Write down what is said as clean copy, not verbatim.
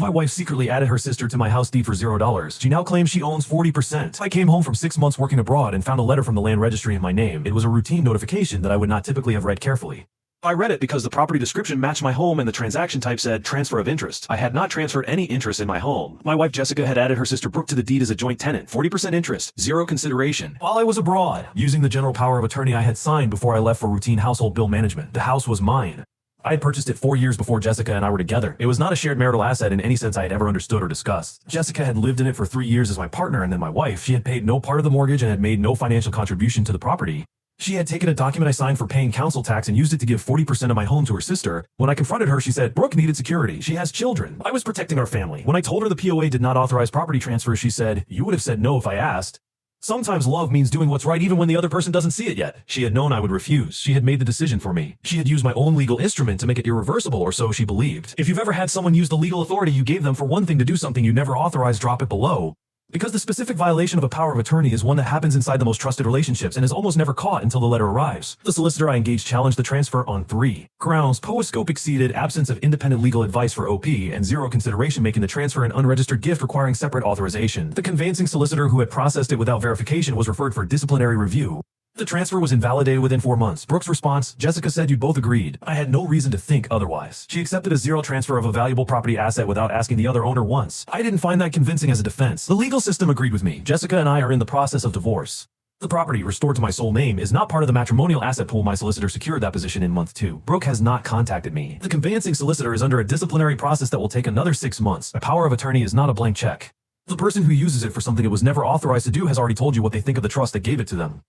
My wife secretly added her sister to my house deed for $0. She now claims she owns 40%. I came home from 6 months working abroad and found a letter from the land registry in my name. It was a routine notification that I would not typically have read carefully. I read it because the property description matched my home and the transaction type said transfer of interest. I had not transferred any interest in my home. My wife Jessica had added her sister Brooke to the deed as a joint tenant, 40% interest, zero consideration, while I was abroad, using the general power of attorney I had signed before I left for routine household bill management. The house was mine. I had purchased it 4 years before Jessica and I were together. It was not a shared marital asset in any sense I had ever understood or discussed. Jessica had lived in it for 3 years as my partner and then my wife. She had paid no part of the mortgage and had made no financial contribution to the property. She had taken a document I signed for paying council tax and used it to give 40% of my home to her sister. When I confronted her, she said, Brooke needed security. She has children. I was protecting our family. When I told her the POA did not authorize property transfers, she said, you would have said no if I asked. Sometimes love means doing what's right even when the other person doesn't see it yet. She had known I would refuse. She had made the decision for me. She had used my own legal instrument to make it irreversible, or so she believed. If you've ever had someone use the legal authority you gave them for one thing to do something you never authorized, drop it below. Because the specific violation of a power of attorney is one that happens inside the most trusted relationships and is almost never caught until the letter arrives. The solicitor I engaged challenged the transfer on 3 grounds: scope exceeded, absence of independent legal advice for OP, and zero consideration, making the transfer an unregistered gift requiring separate authorization. The conveyancing solicitor who had processed it without verification was referred for disciplinary review. The transfer was invalidated within 4 months. Brooke's response: Jessica said you both agreed. I had no reason to think otherwise. She accepted a zero transfer of a valuable property asset without asking the other owner once. I didn't find that convincing as a defense. The legal system agreed with me. Jessica and I are in the process of divorce. The property, restored to my sole name, is not part of the matrimonial asset pool. My solicitor secured that position in month 2. Brooke has not contacted me. The conveyancing solicitor is under a disciplinary process that will take another 6 months. A power of attorney is not a blank check. The person who uses it for something it was never authorized to do has already told you what they think of the trust that gave it to them.